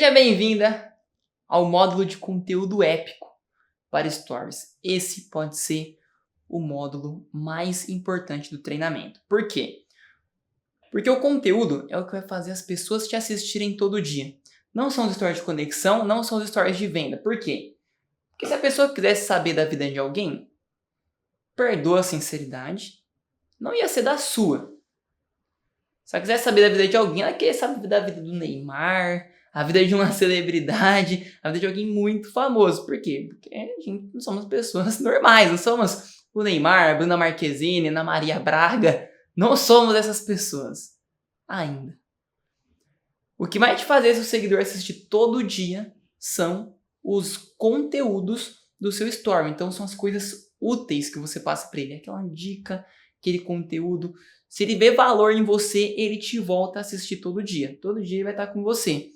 Seja bem-vinda ao módulo de conteúdo épico para Stories. Esse pode ser o módulo mais importante do treinamento. Por quê? Porque o conteúdo é o que vai fazer as pessoas te assistirem todo dia. Não são os stories de conexão, não são os stories de venda. Por quê? Porque se a pessoa quisesse saber da vida de alguém, perdoa a sinceridade, não ia ser da sua. Se ela quisesse saber da vida de alguém, ela queria saber da vida do Neymar, a vida de uma celebridade, a vida de alguém muito famoso. Por quê? Porque a gente não somos pessoas normais, não somos o Neymar, a Bruna Marquezine, Ana Maria Braga. Não somos essas pessoas. Ainda. O que vai te fazer seu seguidor assistir todo dia são os conteúdos do seu story. Então são as coisas úteis que você passa para ele. Aquela dica, aquele conteúdo. Se ele vê valor em você, ele te volta a assistir todo dia. Todo dia ele vai estar com você.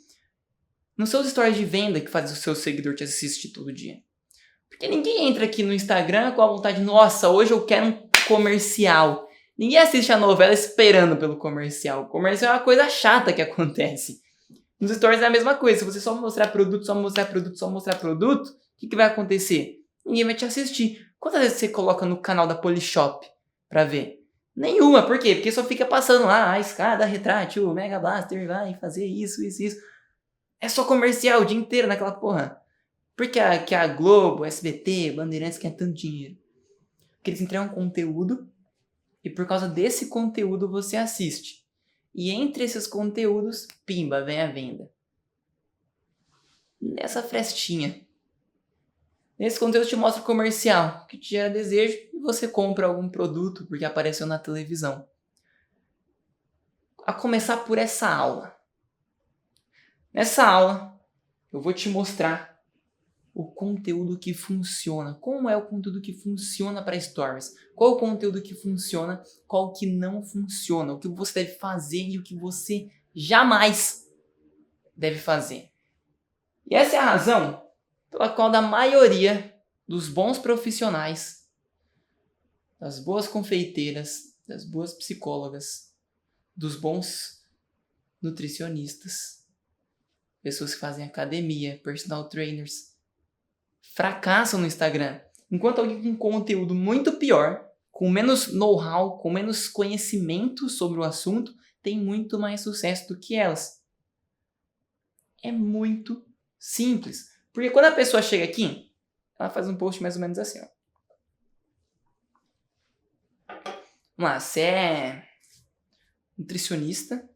Não são os stories de venda que fazem o seu seguidor te assistir todo dia. Porque ninguém entra aqui no Instagram com a vontade, nossa, hoje eu quero um comercial. Ninguém assiste a novela esperando pelo comercial. O comercial é uma coisa chata que acontece. Nos stories é a mesma coisa. Se você só mostrar produto, o que vai acontecer? Ninguém vai te assistir. Quantas vezes você coloca no canal da Polishop pra ver? Nenhuma. Por quê? Porque só fica passando lá a escada retrátil, o Mega Blaster vai fazer isso. É só comercial o dia inteiro naquela porra. Por que a Globo, SBT, Bandeirantes querem tanto dinheiro? Porque eles entregam conteúdo e por causa desse conteúdo você assiste. E entre esses conteúdos, pimba, vem a venda. Nessa frestinha. Nesse conteúdo te mostra o comercial, que te gera desejo e você compra algum produto porque apareceu na televisão. A começar por essa aula. Nessa aula, eu vou te mostrar o conteúdo que funciona. Como é o conteúdo que funciona para Stories? Qual o conteúdo que funciona? Qual que não funciona? O que você deve fazer e o que você jamais deve fazer. E essa é a razão pela qual da maioria dos bons profissionais, das boas confeiteiras, das boas psicólogas, dos bons nutricionistas, pessoas que fazem academia, personal trainers, fracassam no Instagram. Enquanto alguém com conteúdo muito pior, com menos know-how, com menos conhecimento sobre o assunto, tem muito mais sucesso do que elas. É muito simples. Porque quando a pessoa chega aqui, ela faz um post mais ou menos assim, ó. Vamos lá, você é nutricionista,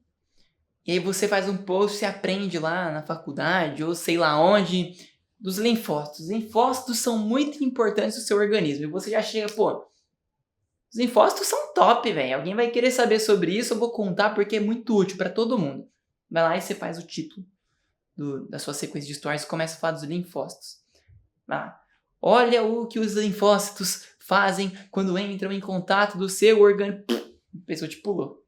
e aí você faz um post, você aprende lá na faculdade, ou sei lá onde, dos linfócitos. Os linfócitos são muito importantes no seu organismo. E você já chega, pô, os linfócitos são top, velho. Alguém vai querer saber sobre isso, eu vou contar porque é muito útil para todo mundo. Vai lá e você faz o título da sua sequência de stories e começa a falar dos linfócitos. Vai lá. Olha o que os linfócitos fazem quando entram em contato do seu organismo. A pessoa te pulou.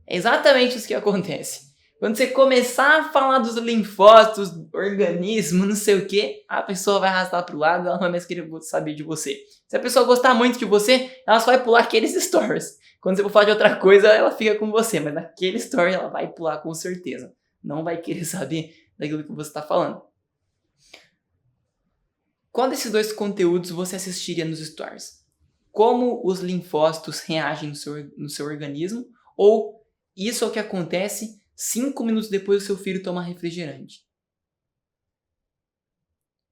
É exatamente isso que acontece. Quando você começar a falar dos linfócitos, organismo, não sei o que, a pessoa vai arrastar pro lado e ela vai mais querer saber de você. Se a pessoa gostar muito de você, ela só vai pular aqueles stories. Quando você for falar de outra coisa, ela fica com você, mas naquele story ela vai pular com certeza. Não vai querer saber daquilo que você está falando. Qual desses dois conteúdos você assistiria nos stories? Como os linfócitos reagem no seu organismo? Ou isso é o que acontece 5 minutos depois do seu filho tomar refrigerante?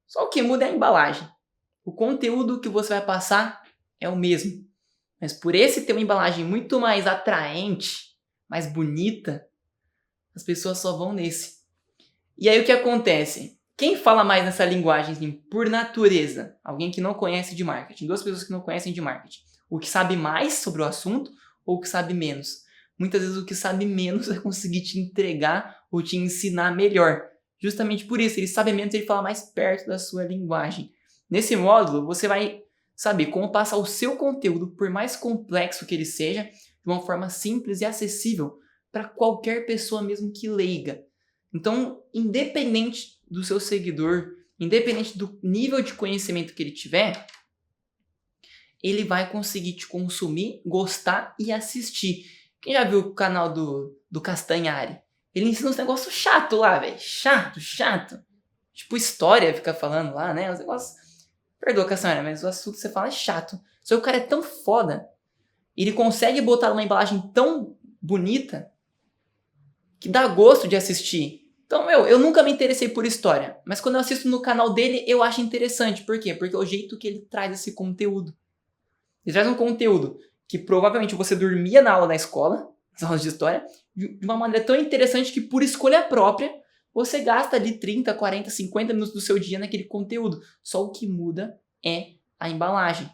Só o que muda é a embalagem. O conteúdo que você vai passar é o mesmo. Mas por esse ter uma embalagem muito mais atraente, mais bonita, as pessoas só vão nesse. E aí o que acontece? Quem fala mais nessa linguagem, assim, por natureza? Alguém que não conhece de marketing. Duas pessoas que não conhecem de marketing. O que sabe mais sobre o assunto ou o que sabe menos? Muitas vezes o que sabe menos vai conseguir te entregar ou te ensinar melhor. Justamente por isso, ele sabe menos, ele fala mais perto da sua linguagem. Nesse módulo, você vai saber como passar o seu conteúdo, por mais complexo que ele seja, de uma forma simples e acessível para qualquer pessoa mesmo que leiga. Então, independente do seu seguidor, independente do nível de conhecimento que ele tiver, ele vai conseguir te consumir, gostar e assistir. Quem já viu o canal do Castanhari? Ele ensina uns negócios chato lá, velho. Chato. Tipo história, fica falando lá, né? Os negócios... Perdoa, Castanha, mas o assunto que você fala é chato. Só que o cara é tão foda. Ele consegue botar uma embalagem tão bonita que dá gosto de assistir. Então, eu nunca me interessei por história. Mas quando eu assisto no canal dele, eu acho interessante. Por quê? Porque é o jeito que ele traz esse conteúdo. Ele traz um conteúdo que provavelmente você dormia na aula da escola, nas aulas de história, de uma maneira tão interessante que por escolha própria, você gasta ali 30, 40, 50 minutos do seu dia naquele conteúdo. Só o que muda é a embalagem.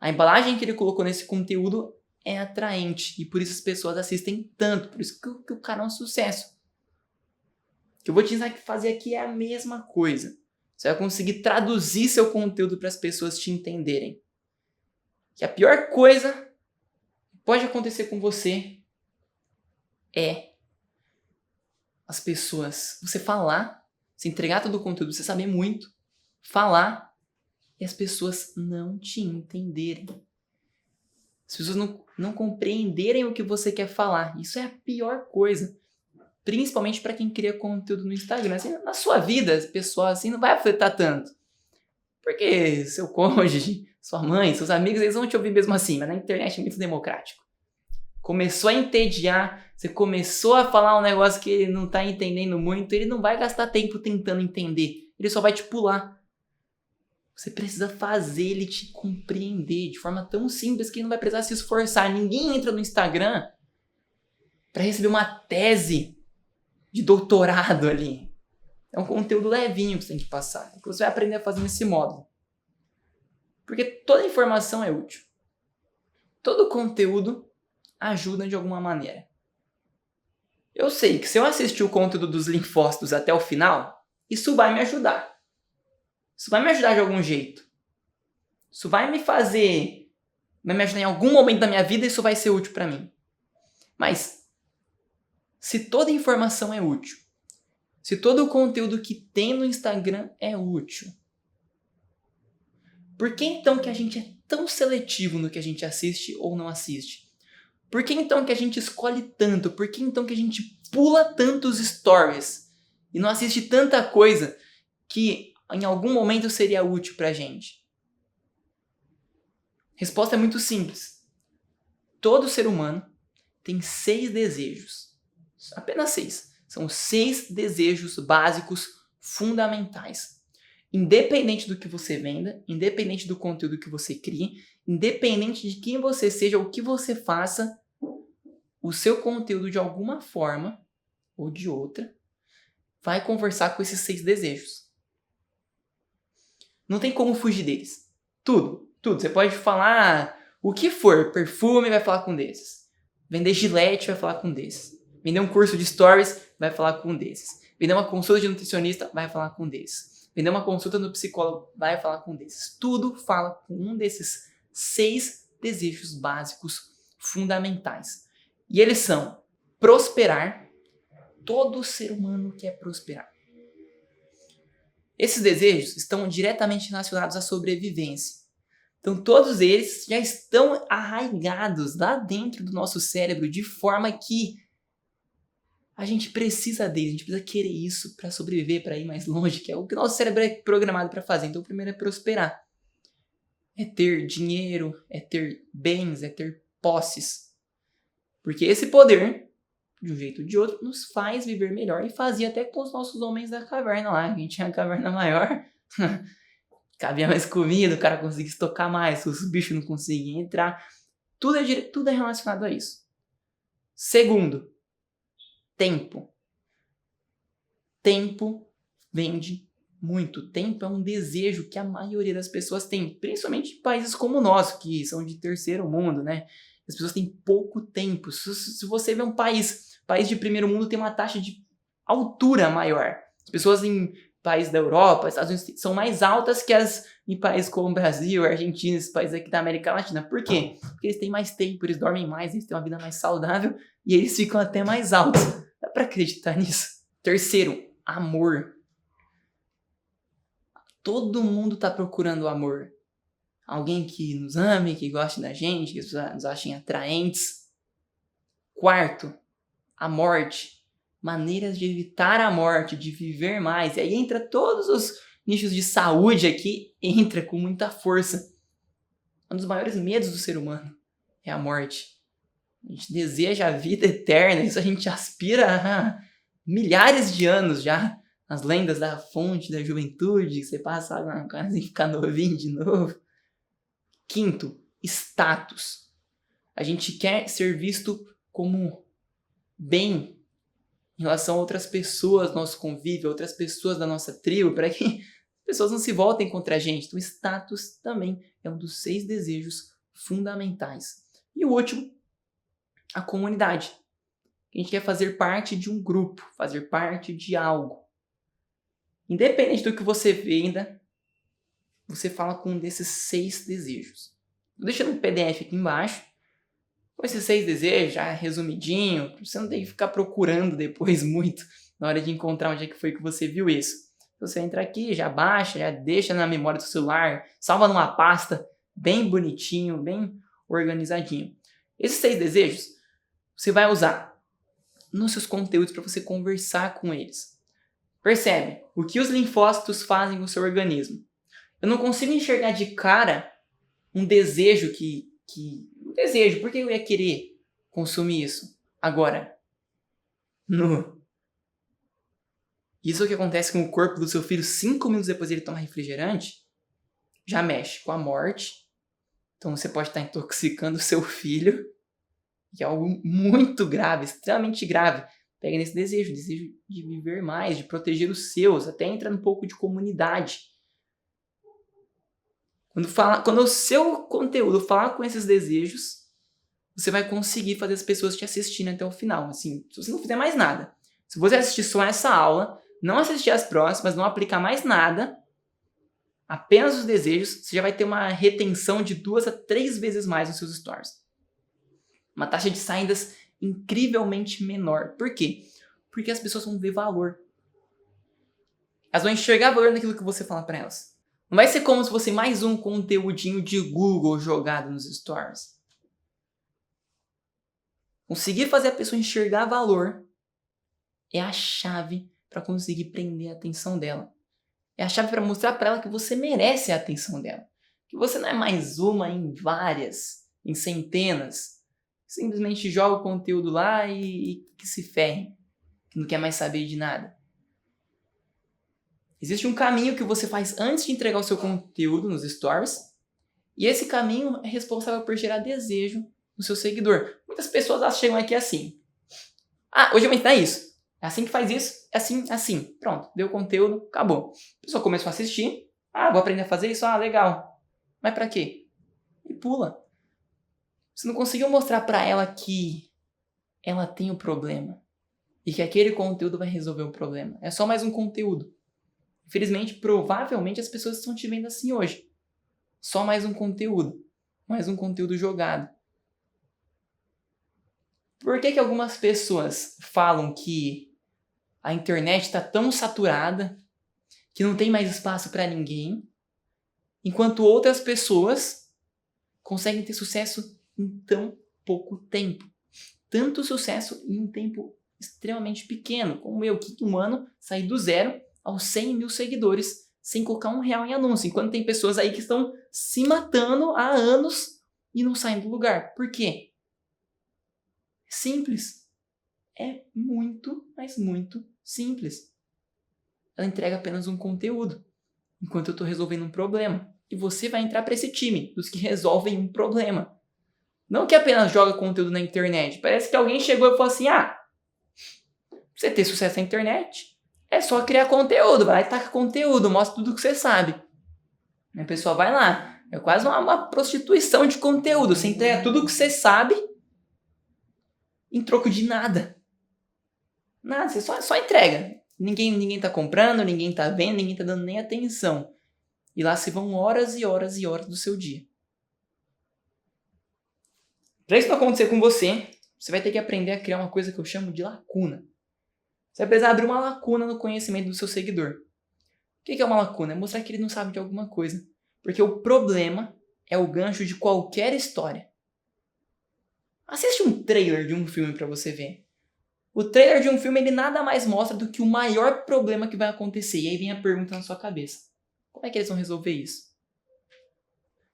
A embalagem que ele colocou nesse conteúdo é atraente. E por isso as pessoas assistem tanto. Por isso que o canal é um sucesso. O que eu vou te ensinar a fazer aqui é a mesma coisa. Você vai conseguir traduzir seu conteúdo para as pessoas te entenderem. Que a pior coisa que pode acontecer com você é as pessoas, você falar, você entregar todo o conteúdo, você saber muito, falar e as pessoas não te entenderem. As pessoas não compreenderem o que você quer falar. Isso é a pior coisa. Principalmente para quem cria conteúdo no Instagram. Assim, na sua vida pessoal assim, não vai afetar tanto. Porque seu cônjuge, sua mãe, seus amigos, eles vão te ouvir mesmo assim. Mas na internet é muito democrático. Começou a entediar, você começou a falar um negócio que ele não tá entendendo muito, ele não vai gastar tempo tentando entender. Ele só vai te pular. Você precisa fazer ele te compreender de forma tão simples que ele não vai precisar se esforçar. Ninguém entra no Instagram para receber uma tese de doutorado ali. É um conteúdo levinho que você tem que passar. Que você vai aprender a fazer nesse módulo. Porque toda informação é útil. Todo conteúdo ajuda de alguma maneira. Eu sei que se eu assistir o conteúdo dos linfócitos até o final, isso vai me ajudar. Isso vai me ajudar de algum jeito. Isso vai me fazer... Vai me ajudar em algum momento da minha vida, isso vai ser útil para mim. Mas, se toda informação é útil, se todo o conteúdo que tem no Instagram é útil, por que então que a gente é tão seletivo no que a gente assiste ou não assiste? Por que então que a gente escolhe tanto? Por que então que a gente pula tantos stories e não assiste tanta coisa que em algum momento seria útil pra gente? A resposta é muito simples. Todo ser humano tem 6 desejos. Apenas 6. São 6 desejos básicos fundamentais. Independente do que você venda, independente do conteúdo que você crie, independente de quem você seja ou o que você faça, o seu conteúdo de alguma forma ou de outra vai conversar com esses 6 desejos. Não tem como fugir deles. Tudo. Você pode falar o que for. Perfume vai falar com um desses. Vender Gillette vai falar com um desses. Vender um curso de stories vai falar com um desses. Vender uma consulta de nutricionista vai falar com um desses. Vender uma consulta no psicólogo vai falar com um desses. Tudo fala com um desses 6 desejos básicos fundamentais. E eles são prosperar. Todo ser humano quer prosperar. Esses desejos estão diretamente relacionados à sobrevivência. Então todos eles já estão arraigados lá dentro do nosso cérebro de forma que a gente precisa deles, a gente precisa querer isso para sobreviver, para ir mais longe, que é o que o nosso cérebro é programado para fazer. Então o primeiro é prosperar. É ter dinheiro, é ter bens, é ter posses. Porque esse poder, de um jeito ou de outro, nos faz viver melhor e fazia até com os nossos homens da caverna lá. A gente tinha a caverna maior, cabia mais comida, o cara conseguia estocar mais, os bichos não conseguiam entrar. Tudo é relacionado a isso. Segundo, tempo. Tempo vende muito. Tempo é um desejo que a maioria das pessoas tem, principalmente em países como o nosso, que são de terceiro mundo, né? As pessoas têm pouco tempo. Se você vê um país de primeiro mundo tem uma taxa de altura maior. As pessoas em países da Europa, Estados Unidos, são mais altas que as em países como o Brasil, Argentina, esses países aqui da América Latina. Por quê? Porque eles têm mais tempo, eles dormem mais, eles têm uma vida mais saudável e eles ficam até mais altos. Dá pra acreditar nisso? Terceiro, amor. Todo mundo tá procurando amor. Alguém que nos ame, que goste da gente, que nos achem atraentes. Quarto, a morte. maneiras de evitar a morte, de viver mais. E aí entra todos os nichos de saúde aqui, entra com muita força. Um dos maiores medos do ser humano é a morte. A gente deseja a vida eterna, isso a gente aspira há milhares de anos já. As lendas da fonte da juventude, que você passa água na cara e fica novinho de novo. Quinto, status. A gente quer ser visto como bem em relação a outras pessoas, nosso convívio, outras pessoas da nossa tribo, para que as pessoas não se voltem contra a gente. Então, status também é um dos 6 desejos fundamentais. E o último, a comunidade. A gente quer fazer parte de um grupo, fazer parte de algo. Independente do que você venda, você fala com um desses 6 desejos. Vou deixando um PDF aqui embaixo, com esses 6 desejos, já resumidinho, você não tem que ficar procurando depois muito na hora de encontrar onde é que foi que você viu isso. Você entra aqui, já baixa, já deixa na memória do celular, salva numa pasta bem bonitinho, bem organizadinho. Esses 6 desejos você vai usar nos seus conteúdos para você conversar com eles. Percebe? O que os linfócitos fazem com o seu organismo? Eu não consigo enxergar de cara um desejo por que eu ia querer consumir isso? Agora, isso que acontece com o corpo do seu filho 5 minutos depois de ele tomar refrigerante, já mexe com a morte. Então você pode estar intoxicando o seu filho, que é algo muito grave, extremamente grave. Pega nesse desejo de viver mais, de proteger os seus, até entra um pouco de comunidade. Quando o seu conteúdo falar com esses desejos, você vai conseguir fazer as pessoas te assistirem até o final. Assim, se você não fizer mais nada, se você assistir só essa aula, não assistir as próximas, não aplicar mais nada, apenas os desejos, você já vai ter uma retenção de 2 a 3 vezes mais nos seus stories. Uma taxa de saídas incrivelmente menor. Por quê? Porque as pessoas vão ver valor. Elas vão enxergar valor naquilo que você fala para elas. Não vai ser como se fosse mais um conteúdinho de Google jogado nos stories. Conseguir fazer a pessoa enxergar valor é a chave para conseguir prender a atenção dela. É a chave para mostrar para ela que você merece a atenção dela. Que você não é mais uma em várias, em centenas. Simplesmente joga o conteúdo lá e que se ferre. Que não quer mais saber de nada. Existe um caminho que você faz antes de entregar o seu conteúdo nos stories. E esse caminho é responsável por gerar desejo no seu seguidor. Muitas pessoas chegam aqui assim. Hoje eu vou ensinar isso. É assim que faz isso, é assim, assim. Pronto, deu o conteúdo, acabou. A pessoa começou a assistir. Vou aprender a fazer isso? Legal. Mas pra quê? E pula. Você não conseguiu mostrar pra ela que ela tem o problema. E que aquele conteúdo vai resolver o problema. É só mais um conteúdo. Infelizmente, provavelmente as pessoas estão te vendo assim hoje. Só mais um conteúdo. Mais um conteúdo jogado. Por que algumas pessoas falam que a internet está tão saturada que não tem mais espaço para ninguém, enquanto outras pessoas conseguem ter sucesso em tão pouco tempo? Tanto sucesso em um tempo extremamente pequeno, como eu, que em um ano saí do 0 aos 100 mil seguidores sem colocar R$1 em anúncio, enquanto tem pessoas aí que estão se matando há anos e não saem do lugar. Por quê? Simples. É muito, mas muito simples. Ela entrega apenas um conteúdo, enquanto eu estou resolvendo um problema. E você vai entrar para esse time dos que resolvem um problema. Não que apenas joga conteúdo na internet. Parece que alguém chegou e falou assim, pra você ter sucesso na internet, é só criar conteúdo. Vai lá e taca conteúdo, mostra tudo que você sabe. A pessoa vai lá. É quase uma prostituição de conteúdo. Você entrega tudo que você sabe em troco de nada. Nada, você só entrega. Ninguém tá comprando, ninguém tá vendo, ninguém tá dando nem atenção. E lá se vão horas e horas e horas do seu dia. Para isso não acontecer com você, você vai ter que aprender a criar uma coisa que eu chamo de lacuna. Você vai precisar abrir uma lacuna no conhecimento do seu seguidor. O que é uma lacuna? É mostrar que ele não sabe de alguma coisa. Porque o problema é o gancho de qualquer história. Assiste um trailer de um filme para você ver. O trailer de um filme, ele nada mais mostra do que o maior problema que vai acontecer. E aí vem a pergunta na sua cabeça. Como é que eles vão resolver isso?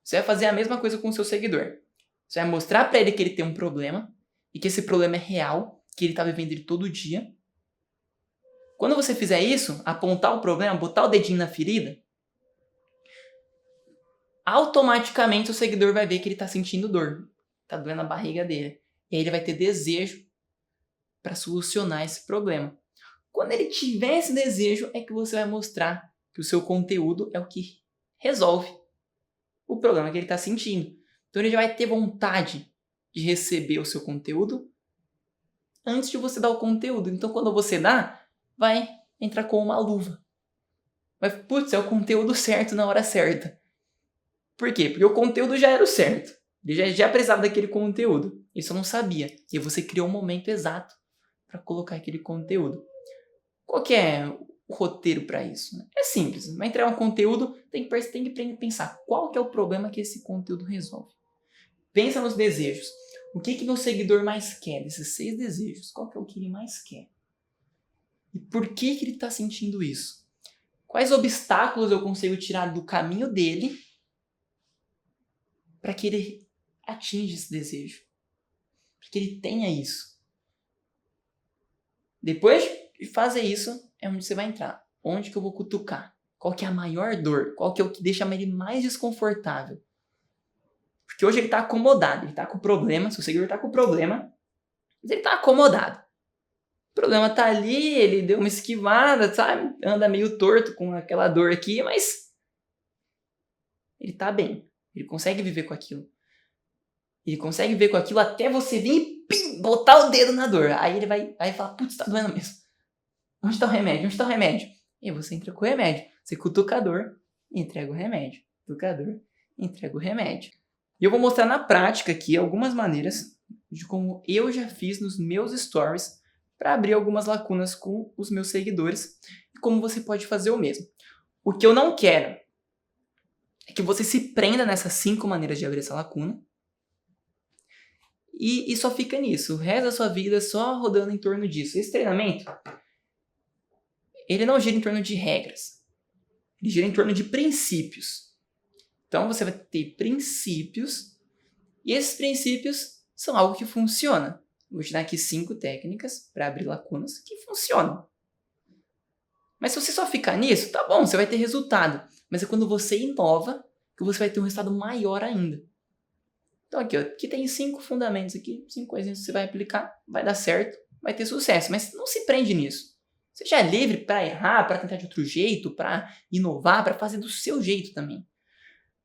Você vai fazer a mesma coisa com o seu seguidor. Você vai mostrar pra ele que ele tem um problema e que esse problema é real, que ele tá vivendo ele todo dia. Quando você fizer isso, apontar o problema, botar o dedinho na ferida, automaticamente o seguidor vai ver que ele tá sentindo dor. Tá doendo a barriga dele. E aí ele vai ter desejo para solucionar esse problema. Quando ele tiver esse desejo, é que você vai mostrar que o seu conteúdo é o que resolve o problema que ele está sentindo. Então ele já vai ter vontade de receber o seu conteúdo antes de você dar o conteúdo. Então quando você dá, vai entrar com uma luva. Mas, putz, é o conteúdo certo na hora certa. Por quê? Porque o conteúdo já era o certo. Ele já precisava daquele conteúdo. Isso eu não sabia. E aí você criou um momento exato para colocar aquele conteúdo. Qual que é o roteiro para isso? É simples. Vai entregar um conteúdo, tem que pensar qual que é o problema que esse conteúdo resolve. Pensa nos desejos. O que meu seguidor mais quer desses 6 desejos? Qual que é o que ele mais quer? E por que ele está sentindo isso? Quais obstáculos eu consigo tirar do caminho dele para que ele atinja esse desejo? Para que ele tenha isso? Depois de fazer isso, é onde você vai entrar. Onde que eu vou cutucar? Qual que é a maior dor? Qual que é o que deixa ele mais desconfortável? Porque hoje ele está acomodado, ele está com problema, seu seguidor está com problema, mas ele está acomodado. O problema está ali, ele deu uma esquivada, sabe? Anda meio torto com aquela dor aqui, mas ele está bem. Ele consegue viver com aquilo. Ele consegue viver com aquilo até você vir e pim, botar o dedo na dor. Aí ele vai falar, putz, tá doendo mesmo. Onde está o remédio? Onde está o remédio? E aí você entra com o remédio. Você cutuca a dor e entrega o remédio. Cutuca a dor e entrega o remédio. E eu vou mostrar na prática aqui algumas maneiras de como eu já fiz nos meus stories para abrir algumas lacunas com os meus seguidores e como você pode fazer o mesmo. O que eu não quero é que você se prenda nessas 5 maneiras de abrir essa lacuna e só fica nisso. O resto da sua vida só rodando em torno disso. Esse treinamento, ele não gira em torno de regras. Ele gira em torno de princípios. Então você vai ter princípios e esses princípios são algo que funciona. Vou te dar aqui 5 técnicas para abrir lacunas que funcionam. Mas se você só ficar nisso, tá bom, você vai ter resultado. Mas é quando você inova que você vai ter um resultado maior ainda. Então aqui tem 5 fundamentos aqui, 5 coisinhas que você vai aplicar, vai dar certo, vai ter sucesso. Mas não se prende nisso. Seja livre para errar, para tentar de outro jeito, para inovar, para fazer do seu jeito também.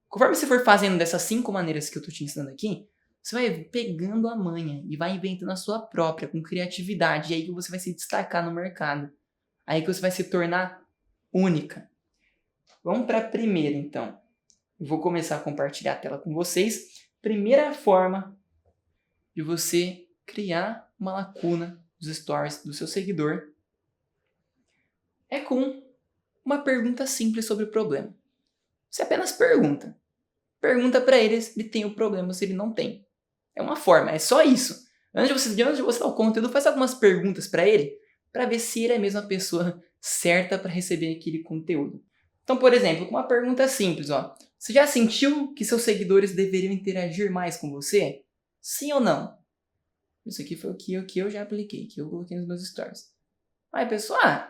Conforme você for fazendo dessas 5 maneiras que eu estou te ensinando aqui, você vai pegando a manha e vai inventando a sua própria, com criatividade. E aí que você vai se destacar no mercado. Aí que você vai se tornar única. Vamos para a primeira, então. Eu vou começar a compartilhar a tela com vocês. Primeira forma de você criar uma lacuna dos stories do seu seguidor é com uma pergunta simples sobre o problema. Você apenas pergunta. Pergunta para ele se ele tem o problema ou se ele não tem. É uma forma, é só isso. Antes de você dar o conteúdo, faz algumas perguntas para ele, para ver se ele é mesmo a pessoa certa para receber aquele conteúdo. Então, por exemplo, com uma pergunta simples, ó. Você já sentiu que seus seguidores deveriam interagir mais com você? Sim ou não? Isso aqui foi o que eu já apliquei, que eu coloquei nos meus stories. Aí, pessoal,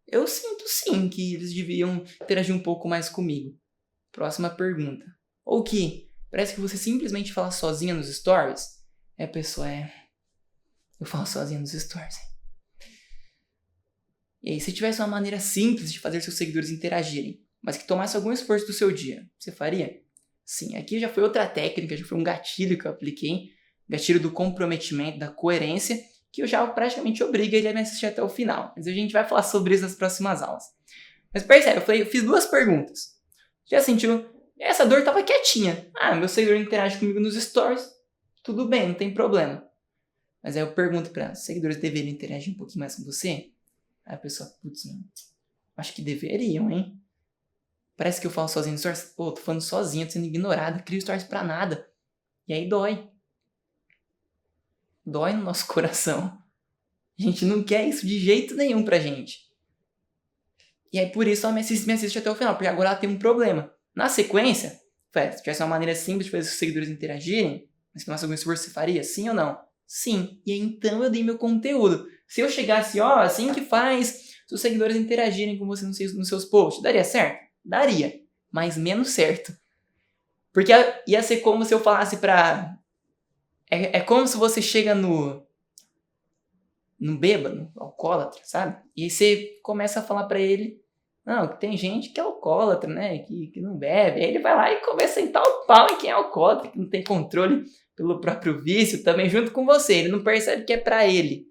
eu sinto sim que eles deviam interagir um pouco mais comigo. Próxima pergunta. Ou que parece que você simplesmente fala sozinha nos stories. A pessoa eu falo sozinha nos stories. E aí, se tivesse uma maneira simples de fazer seus seguidores interagirem, mas que tomasse algum esforço do seu dia, você faria? Sim, aqui já foi outra técnica, já foi um gatilho que eu apliquei. Gatilho do comprometimento, da coerência, que eu já praticamente obrigo ele a me assistir até o final. Mas a gente vai falar sobre isso nas próximas aulas. Mas percebe, eu fiz 2 perguntas. Já sentiu? Essa dor estava quietinha. Meu seguidor interage comigo nos stories. Tudo bem, não tem problema. Mas aí eu pergunto para ela, seguidores deveriam interagir um pouquinho mais com você? Aí a pessoa, putz, acho que deveriam, hein? Parece que eu falo sozinho nos stories. Pô, tô falando sozinho, tô sendo ignorada, crio stories pra nada. E aí dói. Dói no nosso coração. A gente não quer isso de jeito nenhum pra gente. E aí por isso ela me assiste até o final, porque agora ela tem um problema. Na sequência, se tivesse uma maneira simples de fazer os seguidores interagirem, mas que nosso algum esforço você faria, sim ou não? Sim. E aí então eu dei meu conteúdo. Se eu chegasse, assim que faz os seguidores interagirem com você nos seus posts, daria certo? Daria. Mas menos certo. Porque ia ser como se eu falasse pra... É como se você chega no bêbado, alcoólatra, sabe? E aí você começa a falar pra ele, não, que tem gente que é alcoólatra, né? Que não bebe. Aí ele vai lá e começa a sentar o pau em quem é alcoólatra, que não tem controle pelo próprio vício, também junto com você. Ele não percebe que é pra ele.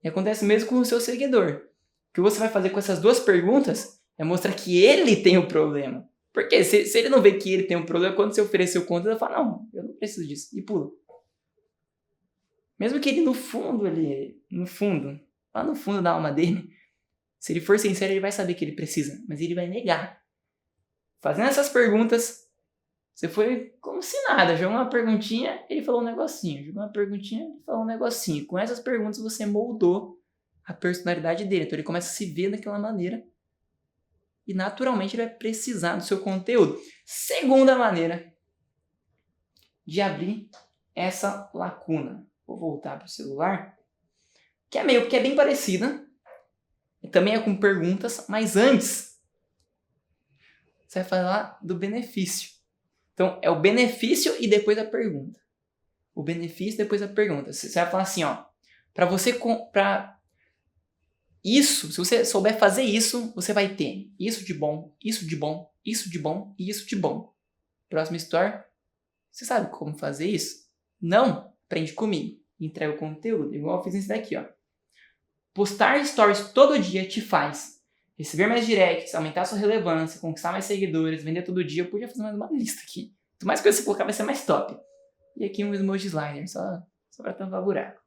E acontece mesmo com o seu seguidor. O que você vai fazer com essas duas perguntas é mostrar que ele tem o problema. Porque se ele não vê que ele tem um problema, quando você oferecer o conteúdo, ele fala, não, eu não preciso disso. E pula. Mesmo que ele lá no fundo da alma dele, se ele for sincero, ele vai saber que ele precisa, mas ele vai negar. Fazendo essas perguntas, você foi como se nada. Jogou uma perguntinha, ele falou um negocinho. Jogou uma perguntinha, ele falou um negocinho. Com essas perguntas, você moldou a personalidade dele. Então, ele começa a se ver daquela maneira. E, naturalmente, ele vai precisar do seu conteúdo. Segunda maneira de abrir essa lacuna. Vou voltar para o celular. Que é bem parecida. Também é com perguntas. Mas antes, você vai falar do benefício. Então, é o benefício e depois a pergunta. O benefício e depois a pergunta. Você vai falar assim, para isso, se você souber fazer isso, você vai ter isso de bom, isso de bom, isso de bom e isso de bom. Próxima story. Você sabe como fazer isso? Não? Aprende comigo. Entrega o conteúdo. Igual eu fiz isso daqui, Postar stories todo dia te faz receber mais directs, aumentar sua relevância, conquistar mais seguidores, vender todo dia. Eu podia fazer mais uma lista aqui. Quanto mais coisa você colocar, vai ser mais top. E aqui um emoji slider, só para tampar buraco.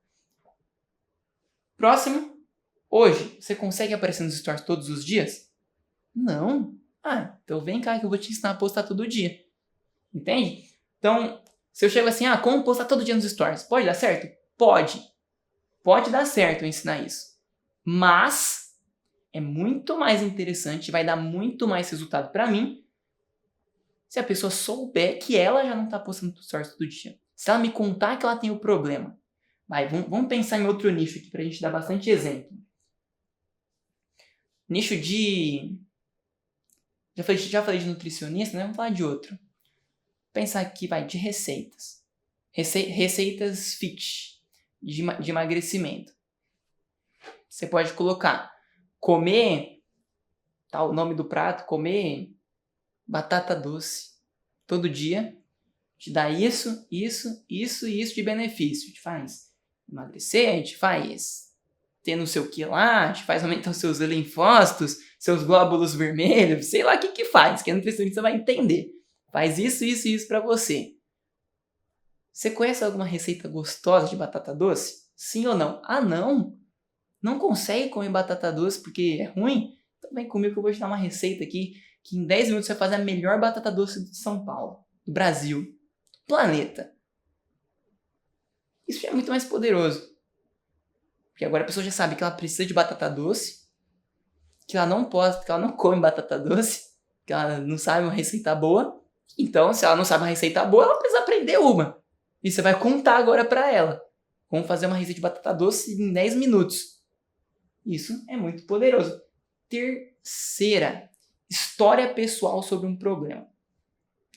Próximo. Hoje, você consegue aparecer nos stories todos os dias? Não. Então vem cá que eu vou te ensinar a postar todo dia. Entende? Então, se eu chego assim, como postar todo dia nos stories? Pode dar certo? Pode. Pode dar certo eu ensinar isso. Mas é muito mais interessante, vai dar muito mais resultado pra mim se a pessoa souber que ela já não tá postando stories todo dia. Se ela me contar que ela tem o problema. Vamos pensar em outro nicho aqui pra gente dar bastante exemplo. Nicho de... Já falei de nutricionista, né? Vamos falar de outro. Pensar aqui, de receitas. Receitas fit, de emagrecimento. Você pode colocar, comer, o nome do prato, comer batata doce todo dia, te dá isso e isso de benefício. Te faz emagrecer, te faz ter não sei o que lá, te faz aumentar os seus linfócitos, seus glóbulos vermelhos, sei lá o que faz, que a nutricionista vai entender. Faz isso pra você. Você conhece alguma receita gostosa de batata doce? Sim ou não? Não? Não consegue comer batata doce porque é ruim? Então vem comigo que eu vou te dar uma receita aqui que em 10 minutos você vai fazer a melhor batata doce de São Paulo, do Brasil, do planeta. Isso já é muito mais poderoso. Porque agora a pessoa já sabe que ela precisa de batata doce, que ela não come batata doce, que ela não sabe uma receita boa. Então, se ela não sabe uma receita boa, ela precisa aprender uma. E você vai contar agora pra ela como fazer uma receita de batata doce em 10 minutos. Isso é muito poderoso. Terceira, história pessoal sobre um problema.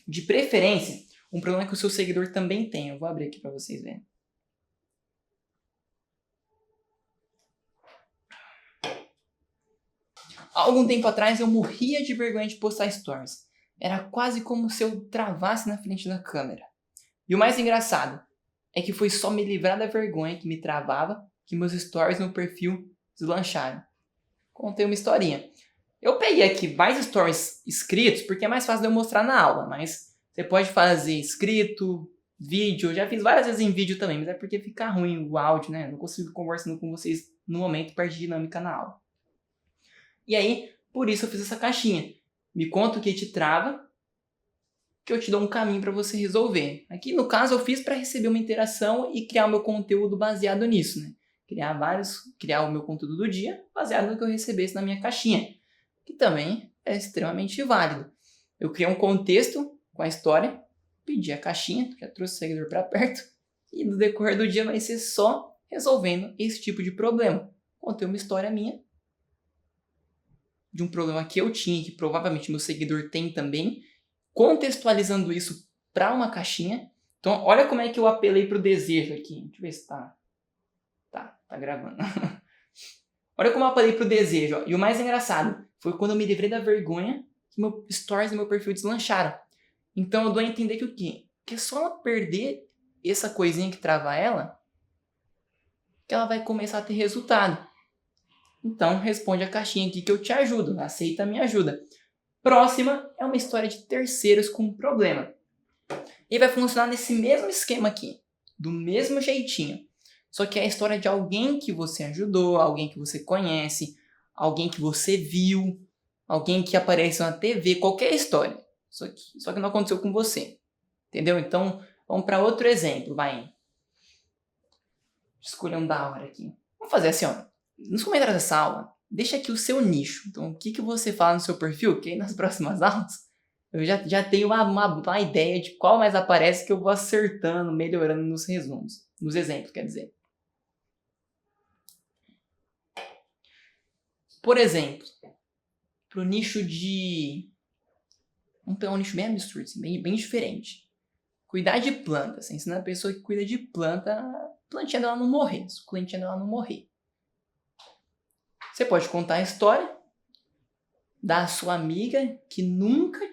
De preferência, um problema que o seu seguidor também tem. Eu vou abrir aqui para vocês verem. Há algum tempo atrás eu morria de vergonha de postar stories. Era quase como se eu travasse na frente da câmera. E o mais engraçado é que foi só me livrar da vergonha que me travava que meus stories no perfil deslancharam. Contei uma historinha. Eu peguei aqui mais stories escritos porque é mais fácil de eu mostrar na aula, mas você pode fazer escrito, vídeo. Eu já fiz várias vezes em vídeo também, mas é porque fica ruim o áudio, né? Não consigo conversando com vocês no momento, perde dinâmica na aula. E aí, por isso eu fiz essa caixinha. Me conta o que te trava, que eu te dou um caminho para você resolver. Aqui, no caso, eu fiz para receber uma interação e criar o meu conteúdo baseado nisso, né? criar o meu conteúdo do dia baseado no que eu recebesse na minha caixinha, que também é extremamente válido. Eu criei um contexto com a história, pedi a caixinha, já trouxe o seguidor para perto, e no decorrer do dia vai ser só resolvendo esse tipo de problema. Contei uma história minha, de um problema que eu tinha, que provavelmente meu seguidor tem também, contextualizando isso para uma caixinha. Então, olha como é que eu apelei para o desejo aqui. Deixa eu ver se tá gravando. Olha como eu apelei para o desejo. Ó. E o mais engraçado foi quando eu me livrei da vergonha que meu stories e meu perfil deslancharam. Então, eu dou a entender que o quê? Que é só ela perder essa coisinha que trava ela, que ela vai começar a ter resultado. Então, responde a caixinha aqui que eu te ajudo. Aceita a minha ajuda. Próxima é uma história de terceiros com um problema. E vai funcionar nesse mesmo esquema aqui. Do mesmo jeitinho. Só que é a história de alguém que você ajudou, alguém que você conhece, alguém que você viu, alguém que apareceu na TV, qualquer história. Só que não aconteceu com você. Entendeu? Então, vamos para outro exemplo. Vai. Escolher um da hora aqui. Vamos fazer assim, ó. Nos comentários dessa aula, deixa aqui o seu nicho. Então, o que você fala no seu perfil, que aí nas próximas aulas eu já tenho uma ideia de qual mais aparece que eu vou acertando, melhorando nos resumos. Nos exemplos, quer dizer. Por exemplo, pro nicho de... Vamos pegar um nicho bem absurdo, assim, bem diferente. Cuidar de plantas. Você ensina a pessoa que cuida de planta, a plantinha dela não morrer, a suculentinha dela não morrer. Você pode contar a história da sua amiga que nunca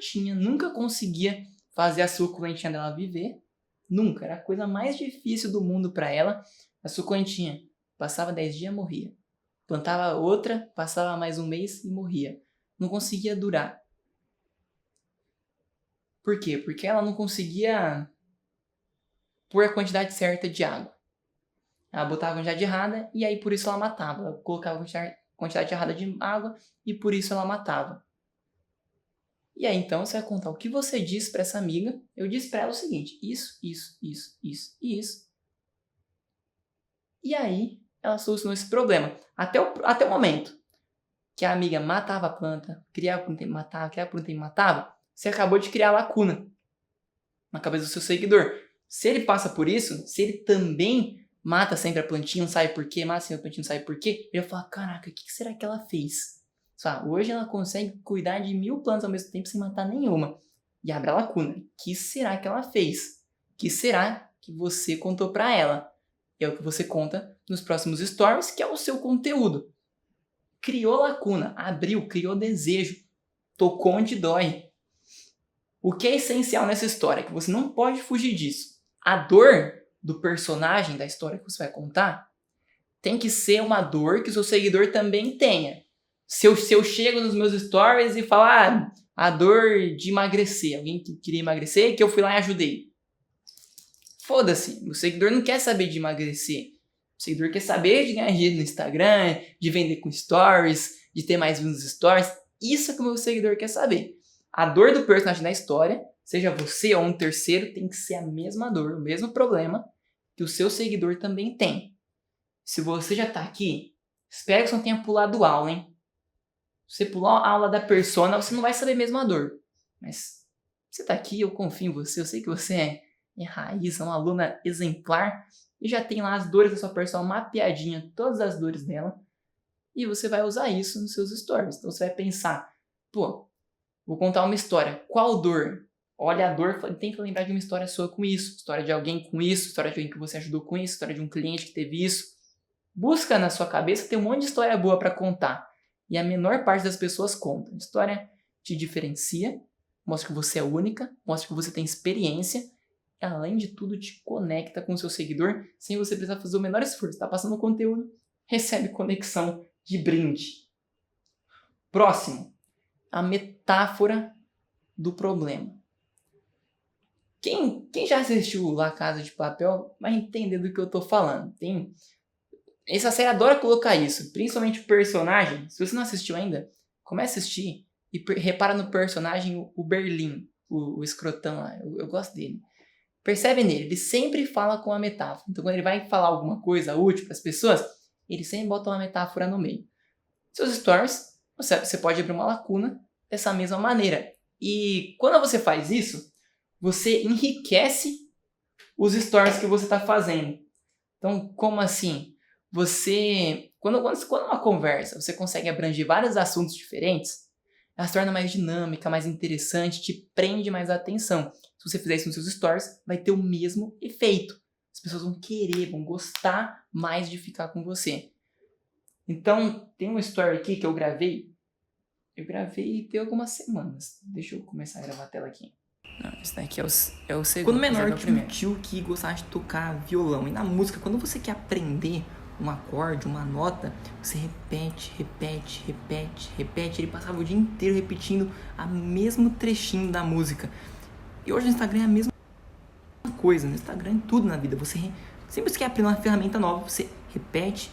conseguia fazer a suculentinha dela viver. Nunca. Era a coisa mais difícil do mundo para ela. A suculentinha passava 10 dias e morria. Plantava outra, passava mais um mês e morria. Não conseguia durar. Por quê? Porque ela não conseguia pôr a quantidade certa de água. Ela botava a quantidade errada e aí por isso ela matava. Ela colocava a quantidade errada de água e por isso ela matava. E aí então você vai contar o que você disse para essa amiga. Eu disse para ela o seguinte: isso. E aí ela solucionou esse problema. Até o momento que a amiga matava a planta, criava por um tempo, matava, criava por um tempo, matava, você acabou de criar lacuna na cabeça do seu seguidor. Se ele passa por isso, se ele também mata sempre a plantinha, não sabe por quê, mata sempre a plantinha, não sabe por quê, ele vai falar, caraca, o que será que ela fez? Hoje ela consegue cuidar de 1000 plantas ao mesmo tempo sem matar nenhuma. E abre a lacuna. O que será que ela fez? O que será que você contou pra ela? É o que você conta nos próximos stories, que é o seu conteúdo. Criou lacuna, abriu, criou desejo, tocou onde dói. O que é essencial nessa história? Que você não pode fugir disso. A dor do personagem da história que você vai contar tem que ser uma dor que o seu seguidor também tenha. Se eu chego nos meus stories e falar a dor de emagrecer, alguém que queria emagrecer, que eu fui lá e ajudei. Foda-se, o seguidor não quer saber de emagrecer. O seguidor quer saber de ganhar dinheiro no Instagram, de vender com stories, de ter mais views nos stories. Isso é que o meu seguidor quer saber. A dor do personagem da história, seja você ou um terceiro, tem que ser a mesma dor, o mesmo problema que o seu seguidor também tem. Se você já tá aqui, espero que você não tenha pulado aula, hein? Se você pular a aula da persona, você não vai saber mesmo a dor. Mas você tá aqui, eu confio em você, eu sei que você é raiz, é uma aluna exemplar e já tem lá as dores da sua persona mapeadinha, todas as dores dela, e você vai usar isso nos seus stories. Então você vai pensar, pô, vou contar uma história, qual dor? Olha a dor, tenta lembrar de uma história sua com isso, história de alguém com isso, história de alguém que você ajudou com isso, história de um cliente que teve isso. Busca na sua cabeça ter um monte de história boa para contar. E a menor parte das pessoas conta. A história te diferencia, mostra que você é única, mostra que você tem experiência, e além de tudo te conecta com o seu seguidor sem você precisar fazer o menor esforço. Está passando conteúdo, recebe conexão de brinde. Próximo, a metáfora do problema. Quem já assistiu La Casa de Papel vai entender do que eu estou falando. Essa série adora colocar isso, principalmente o personagem. Se você não assistiu ainda, comece a assistir e repara no personagem o Berlim, o escrotão lá. Eu gosto dele. Percebe nele, ele sempre fala com a metáfora. Então quando ele vai falar alguma coisa útil para as pessoas, ele sempre bota uma metáfora no meio. Seus stories, você pode abrir uma lacuna dessa mesma maneira. E quando você faz isso, você enriquece os stories que você está fazendo. Então, como assim? Quando uma conversa, você consegue abranger vários assuntos diferentes, ela se torna mais dinâmica, mais interessante, te prende mais a atenção. Se você fizer isso nos seus stories, vai ter o mesmo efeito. As pessoas vão querer, vão gostar mais de ficar com você. Então, tem uma story aqui que eu gravei. Eu gravei tem algumas semanas. Deixa eu começar a gravar a tela aqui. Não, esse daqui é o segundo. Quando menor, tinha um tio que gostava de tocar violão. E na música, quando você quer aprender um acorde, uma nota, você repete. Ele passava o dia inteiro repetindo o mesmo trechinho da música. E hoje no Instagram é a mesma coisa. No Instagram é tudo na vida. Você sempre que quer aprender uma ferramenta nova, você repete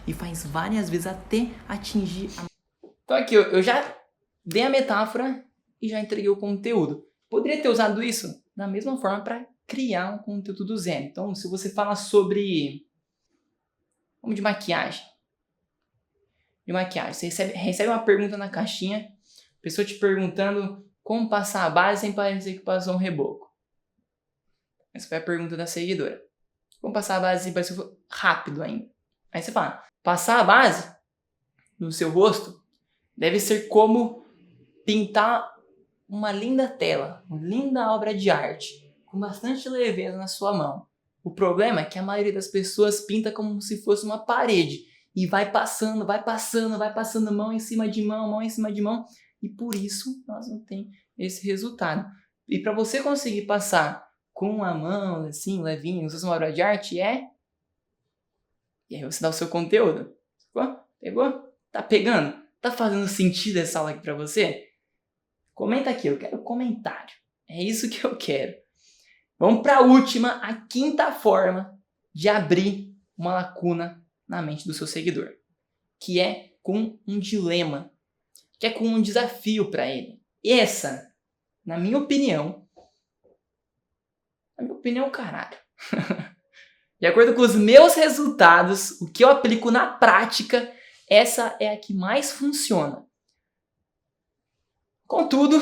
e faz várias vezes até atingir a... Então aqui, eu já dei a metáfora e já entreguei o conteúdo. Poderia ter usado isso da mesma forma para criar um conteúdo do zero. Então, se você fala sobre... Vamos de maquiagem. Você recebe uma pergunta na caixinha, a pessoa te perguntando como passar a base sem parecer que passou um reboco. Essa foi a pergunta da seguidora. Como passar a base sem parecer rápido ainda. Aí você fala, passar a base no seu rosto deve ser como pintar uma linda tela, uma linda obra de arte, com bastante leveza na sua mão. O problema é que a maioria das pessoas pinta como se fosse uma parede e vai passando mão em cima de mão, e por isso nós não temos esse resultado. E para você conseguir passar com a mão, assim, levinho, como se fosse uma obra de arte, E aí você dá o seu conteúdo. Pegou? Tá pegando? Tá fazendo sentido essa aula aqui pra você? Comenta aqui, eu quero comentário. É isso que eu quero. Vamos para a última, a quinta forma de abrir uma lacuna na mente do seu seguidor, que é com um dilema, que é com um desafio para ele. Essa, na minha opinião, caralho. De acordo com os meus resultados, o que eu aplico na prática, essa é a que mais funciona. Contudo,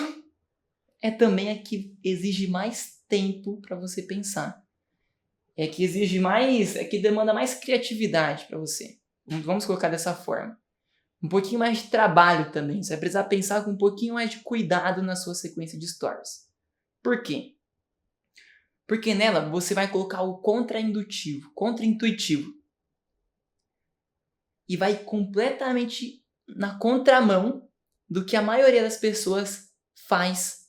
é também a que exige mais tempo para você pensar. É que demanda mais criatividade para você. Vamos colocar dessa forma. Um pouquinho mais de trabalho também. Você vai precisar pensar com um pouquinho mais de cuidado na sua sequência de stories. Por quê? Porque nela você vai colocar o contra-intuitivo. E vai completamente na contramão do que a maioria das pessoas faz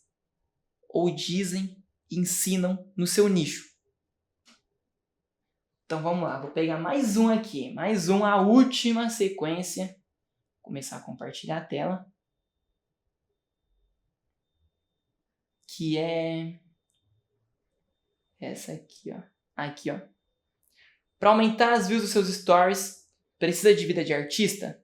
ou dizem, ensinam no seu nicho. Então vamos lá, vou pegar mais um aqui. A última sequência. Vou começar a compartilhar a tela. Que é... essa aqui, ó. Aqui, ó. Para aumentar as views dos seus stories, precisa de vida de artista?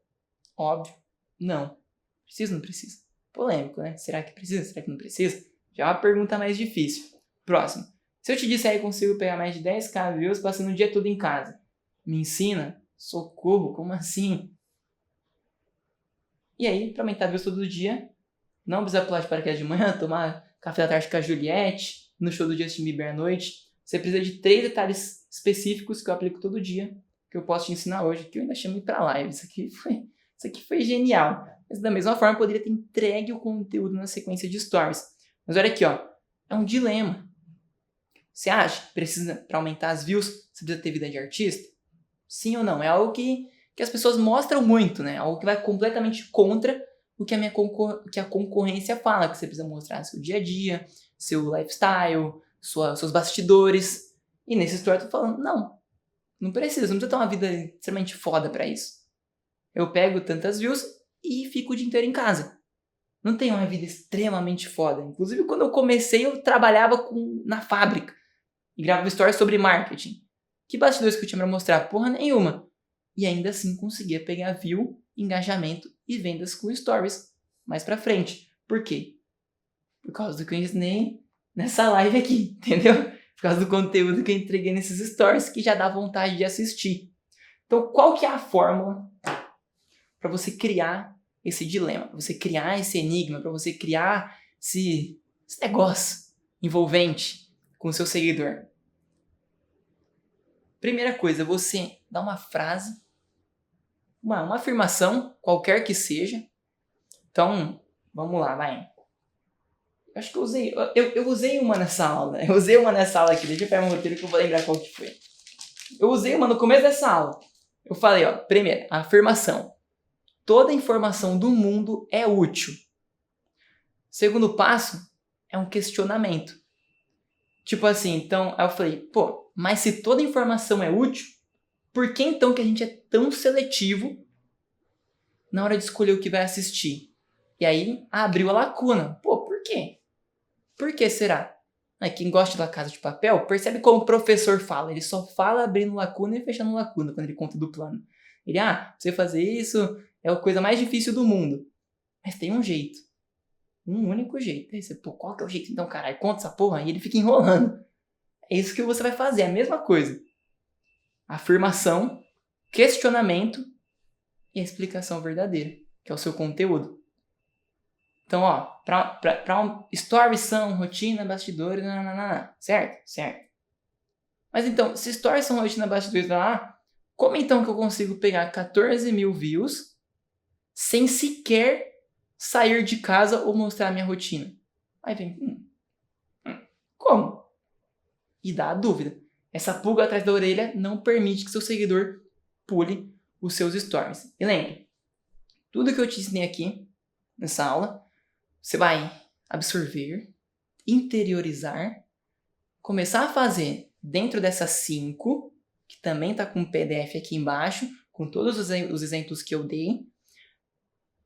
Óbvio, não. Precisa ou não precisa? Polêmico, né? Será que precisa? Será que não precisa? Já é uma pergunta mais difícil. Próximo. Se eu te disser que consigo pegar mais de 10k views passando o dia todo em casa, me ensina? Socorro, como assim? E aí, para aumentar views todo dia, não precisa pular de paraquedas de manhã, tomar café da tarde com a Juliette, no show do Justin Bieber à noite. Você precisa de 3 detalhes específicos que eu aplico todo dia, que eu posso te ensinar hoje, que eu ainda chamei para live. Isso aqui foi genial. Mas da mesma forma, eu poderia ter entregue o conteúdo na sequência de stories. Mas olha aqui, ó. É um dilema. Você acha que precisa, para aumentar as views, você precisa ter vida de artista? Sim ou não? É algo que as pessoas mostram muito, né? Algo que vai completamente contra o que a concorrência fala, que você precisa mostrar seu dia a dia, seu lifestyle, seus bastidores. E nesse story eu tô falando, não precisa ter uma vida extremamente foda pra isso. Eu pego tantas views e fico o dia inteiro em casa. Não tenho uma vida extremamente foda. Inclusive, quando eu comecei, eu trabalhava na fábrica e gravava stories sobre marketing. Que bastidores que eu tinha pra mostrar? Porra nenhuma. E ainda assim conseguia pegar view, engajamento e vendas com stories mais pra frente. Por quê? Por causa do que eu ensinei nessa live aqui, entendeu? Por causa do conteúdo que eu entreguei nesses stories, que já dá vontade de assistir. Então, qual que é a fórmula para você criar esse dilema, para você criar esse enigma, para você criar esse negócio envolvente com o seu seguidor? Primeira coisa, você dá uma frase, uma afirmação, qualquer que seja. Então, vamos lá, vai. Acho que eu usei uma nessa aula. Eu usei uma nessa aula aqui. Deixa eu pegar meu roteiro que eu vou lembrar qual que foi. Eu usei uma no começo dessa aula. Eu falei, ó, primeiro, a afirmação. Toda informação do mundo é útil. Segundo passo é um questionamento. Tipo assim, então, aí eu falei, pô, mas se toda informação é útil, por que então que a gente é tão seletivo na hora de escolher o que vai assistir? E aí abriu a lacuna. Pô, por quê? Por que será? Quem gosta de La Casa de Papel percebe como o professor fala. Ele só fala abrindo lacuna e fechando lacuna quando ele conta do plano. Ele, você fazer isso é a coisa mais difícil do mundo. Mas tem um jeito. Um único jeito. Aí você, pô, qual que é o jeito então, caralho? Conta essa porra. E ele fica enrolando. É isso que você vai fazer, é a mesma coisa. Afirmação, questionamento e a explicação verdadeira, que é o seu conteúdo. Então, ó, pra um stories são rotina, bastidores, certo? Certo. Mas então, se stories são rotina, bastidores, como então que eu consigo pegar 14 mil views sem sequer sair de casa ou mostrar a minha rotina? Aí vem, como? E dá a dúvida. Essa pulga atrás da orelha não permite que seu seguidor pule os seus stories. E lembre, tudo que eu te ensinei aqui nessa aula, você vai absorver, interiorizar, começar a fazer dentro dessas 5, que também está com o PDF aqui embaixo, com todos os exemplos que eu dei,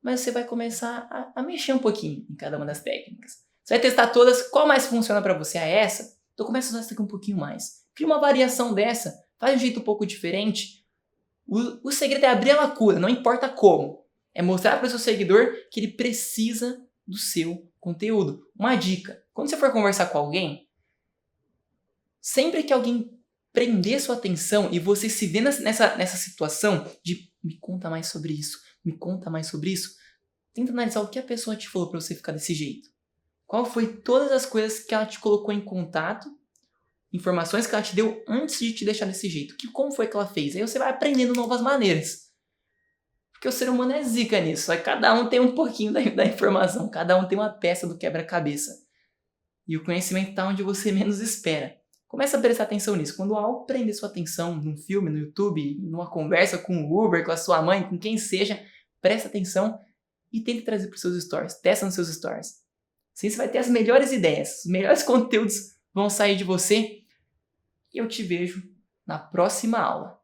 mas você vai começar a mexer um pouquinho em cada uma das técnicas. Você vai testar todas, qual mais funciona para você? É essa? Então começa a usar essa aqui um pouquinho mais. Cria uma variação dessa, faz de um jeito um pouco diferente. O segredo é abrir a lacuna, não importa como. É mostrar para o seu seguidor que ele precisa do seu conteúdo. Uma dica, quando você for conversar com alguém, sempre que alguém prender sua atenção e você se vê nessa situação de me conta mais sobre isso, tenta analisar o que a pessoa te falou para você ficar desse jeito. Qual foi todas as coisas que ela te colocou em contato, informações que ela te deu antes de te deixar desse jeito. Como foi que ela fez? Aí você vai aprendendo novas maneiras. Porque o ser humano é zica nisso. Cada um tem um pouquinho da informação. Cada um tem uma peça do quebra-cabeça. E o conhecimento está onde você menos espera. Começa a prestar atenção nisso. Quando algo prender sua atenção num filme, no YouTube, numa conversa com o Uber, com a sua mãe, com quem seja, presta atenção e tente trazer para os seus stories. Testa nos seus stories. Assim você vai ter as melhores ideias, os melhores conteúdos vão sair de você. E eu te vejo na próxima aula.